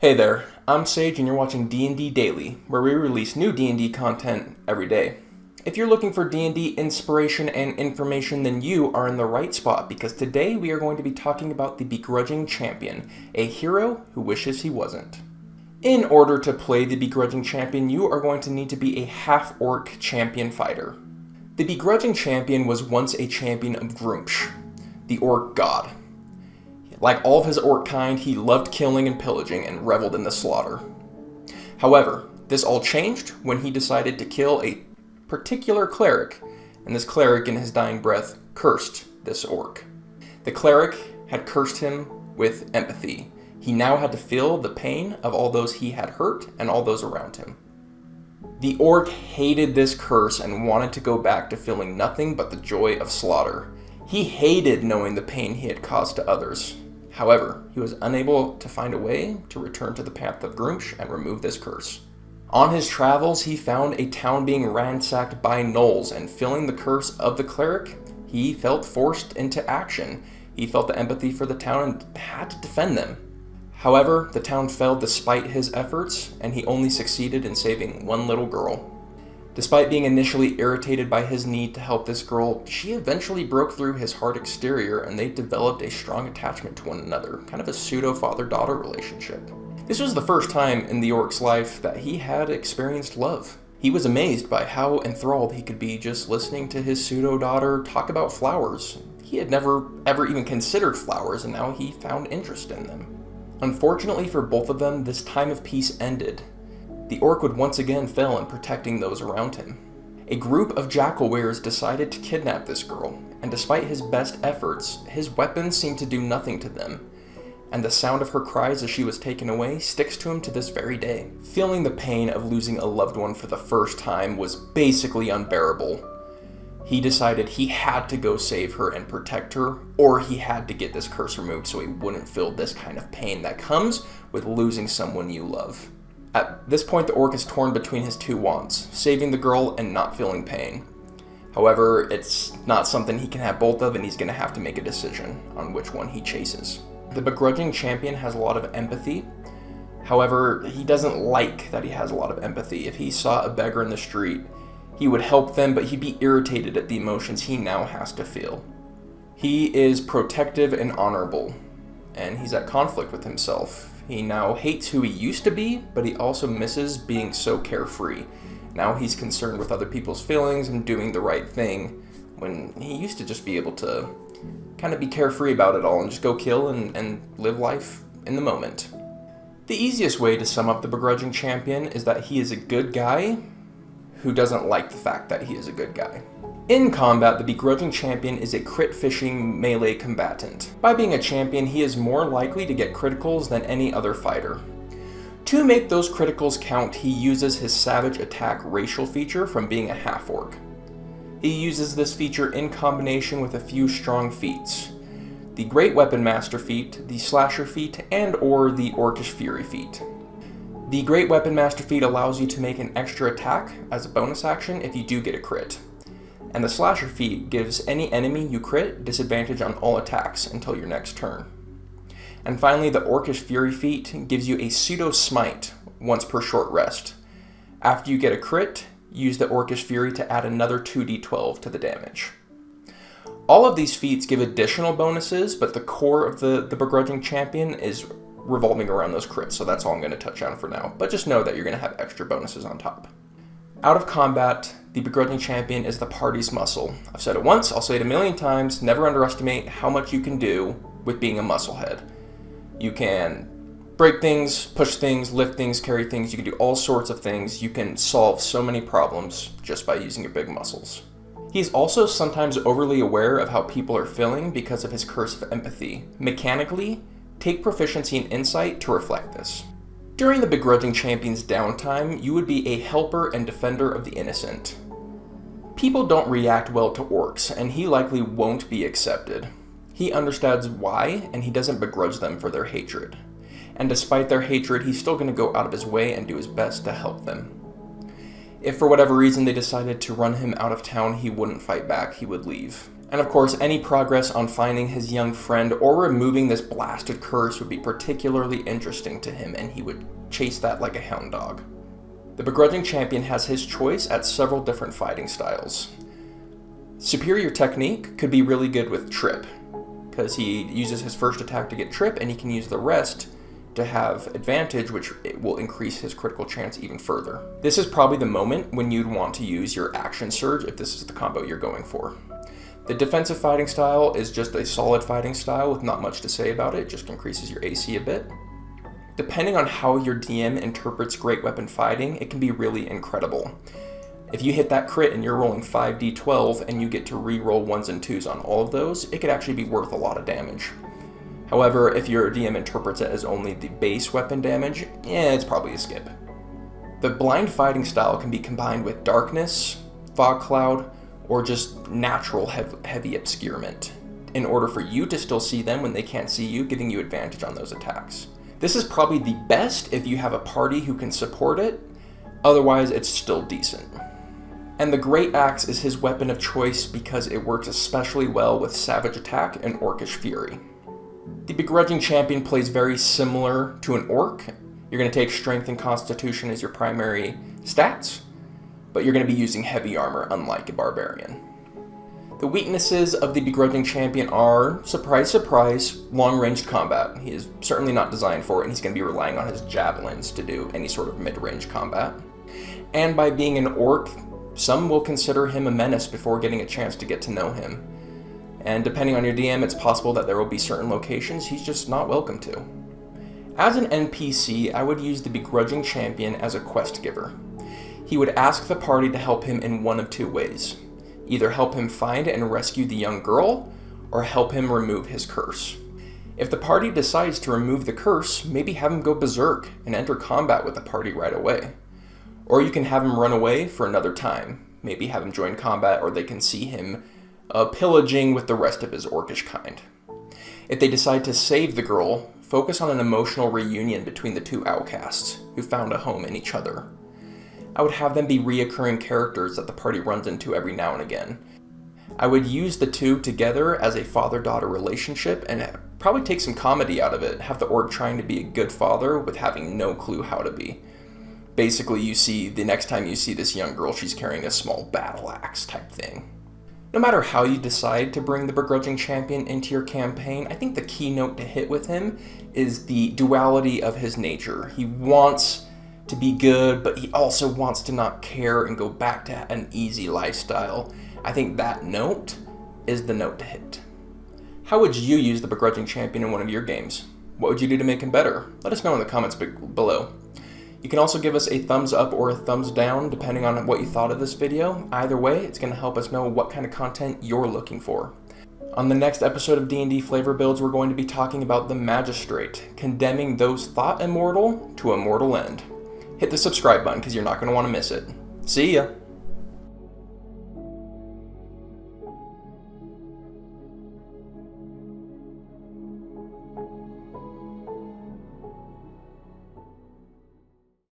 Hey there, I'm Sage and you're watching D&D Daily, where we release new D&D content every day. If you're looking for D&D inspiration and information, then you are in the right spot, because today we are going to be talking about the Begrudging Champion, a hero who wishes he wasn't. In order to play the Begrudging Champion, you are going to need to be a Half-Orc Champion Fighter. The Begrudging Champion was once a champion of Grumpsh, the Orc god. Like all of his orc kind, he loved killing and pillaging and reveled in the slaughter. However, this all changed when he decided to kill a particular cleric, and this cleric in his dying breath cursed this orc. The cleric had cursed him with empathy. He now had to feel the pain of all those he had hurt and all those around him. The orc hated this curse and wanted to go back to feeling nothing but the joy of slaughter. He hated knowing the pain he had caused to others. However, he was unable to find a way to return to the path of Grumpsh and remove this curse. On his travels, he found a town being ransacked by gnolls, and feeling the curse of the cleric, he felt forced into action. He felt the empathy for the town and had to defend them. However, the town fell despite his efforts, and he only succeeded in saving one little girl. Despite being initially irritated by his need to help this girl, she eventually broke through his hard exterior and they developed a strong attachment to one another, kind of a pseudo-father-daughter relationship. This was the first time in the orc's life that he had experienced love. He was amazed by how enthralled he could be just listening to his pseudo-daughter talk about flowers. He had never ever even considered flowers, and now he found interest in them. Unfortunately for both of them, this time of peace ended. The orc would once again fail in protecting those around him. A group of jackal-wearers decided to kidnap this girl, and despite his best efforts, his weapons seemed to do nothing to them, and the sound of her cries as she was taken away sticks to him to this very day. Feeling the pain of losing a loved one for the first time was basically unbearable. He decided he had to go save her and protect her, or he had to get this curse removed so he wouldn't feel this kind of pain that comes with losing someone you love. At this point, the orc is torn between his two wants, saving the girl and not feeling pain. However, it's not something he can have both of, and he's going to have to make a decision on which one he chases. The Begrudging Champion has a lot of empathy. However, he doesn't like that he has a lot of empathy. If he saw a beggar in the street, he would help them, but he'd be irritated at the emotions he now has to feel. He is protective and honorable, and he's at conflict with himself. He now hates who he used to be, but he also misses being so carefree. Now he's concerned with other people's feelings and doing the right thing, when he used to just be able to kind of be carefree about it all and just go kill and live life in the moment. The easiest way to sum up the Begrudging Champion is that he is a good guy who doesn't like the fact that he is a good guy. In combat, the Begrudging Champion is a crit-fishing melee combatant. By being a champion, he is more likely to get criticals than any other fighter. To make those criticals count, he uses his Savage Attack racial feature from being a half-orc. He uses this feature in combination with a few strong feats: the Great Weapon Master feat, the Slasher feat, and or the Orcish Fury feat. The Great Weapon Master feat allows you to make an extra attack as a bonus action if you do get a crit. And the Slasher feat gives any enemy you crit disadvantage on all attacks until your next turn. And finally, the Orcish Fury feat gives you a pseudo smite once per short rest. After you get a crit, use the Orcish Fury to add another 2d12 to the damage. All of these feats give additional bonuses, but the core of the Begrudging Champion is revolving around those crits, so that's all I'm going to touch on for now. But just know that you're going to have extra bonuses on top. Out of combat, the Begrudging Champion is the party's muscle. I've said it once, I'll say it a million times: never underestimate how much you can do with being a musclehead. You can break things, push things, lift things, carry things. You can do all sorts of things. You can solve so many problems just by using your big muscles. He's also sometimes overly aware of how people are feeling because of his curse of empathy. Mechanically, take proficiency in insight to reflect this. During the Begrudging Champion's downtime, you would be a helper and defender of the innocent. People don't react well to orcs, and he likely won't be accepted. He understands why, and he doesn't begrudge them for their hatred. And despite their hatred, he's still going to go out of his way and do his best to help them. If for whatever reason they decided to run him out of town, he wouldn't fight back, he would leave. And of course, any progress on finding his young friend or removing this blasted curse would be particularly interesting to him, and he would chase that like a hound dog. The Begrudging Champion has his choice at several different fighting styles. Superior Technique could be really good with Trip, because he uses his first attack to get Trip, and he can use the rest to have advantage, which will increase his critical chance even further. This is probably the moment when you'd want to use your Action Surge if this is the combo you're going for. The Defensive Fighting style is just a solid fighting style with not much to say about it, just increases your AC a bit. Depending on how your DM interprets Great Weapon Fighting, it can be really incredible. If you hit that crit and you're rolling 5d12 and you get to re-roll 1s and 2s on all of those, it could actually be worth a lot of damage. However, if your DM interprets it as only the base weapon damage, it's probably a skip. The Blind Fighting style can be combined with Darkness, Fog Cloud, or just natural heavy obscurement, in order for you to still see them when they can't see you, giving you advantage on those attacks. This is probably the best if you have a party who can support it, otherwise it's still decent. And the Great Axe is his weapon of choice because it works especially well with Savage Attack and Orcish Fury. The Begrudging Champion plays very similar to an Orc. You're going to take Strength and Constitution as your primary stats, but you're going to be using heavy armor unlike a Barbarian. The weaknesses of the Begrudging Champion are, surprise surprise, long-range combat. He is certainly not designed for it, and he's going to be relying on his javelins to do any sort of mid-range combat. And by being an Orc, some will consider him a menace before getting a chance to get to know him. And depending on your DM, it's possible that there will be certain locations he's just not welcome to. As an NPC, I would use the Begrudging Champion as a quest giver. He would ask the party to help him in one of two ways. Either help him find and rescue the young girl, or help him remove his curse. If the party decides to remove the curse, maybe have him go berserk and enter combat with the party right away. Or you can have him run away for another time. Maybe have him join combat, or they can see him pillaging with the rest of his Orcish kind. If they decide to save the girl, focus on an emotional reunion between the two outcasts who found a home in each other. I would have them be reoccurring characters that the party runs into every now and again. I would use the two together as a father-daughter relationship and probably take some comedy out of it, have the Orc trying to be a good father with having no clue how to be. Basically, the next time you see this young girl, she's carrying a small battle axe type thing. No matter how you decide to bring the Begrudging Champion into your campaign, I think the key note to hit with him is the duality of his nature. He wants to be good, but he also wants to not care and go back to an easy lifestyle. I think that note is the note to hit. How would you use the Begrudging Champion in one of your games? What would you do to make him better? Let us know in the comments below. You can also give us a thumbs up or a thumbs down depending on what you thought of this video. Either way, it's going to help us know what kind of content you're looking for. On the next episode of D&D Flavor Builds, we're going to be talking about the Magistrate, condemning those thought immortal to a mortal end. Hit the subscribe button because you're not going to want to miss it. See ya!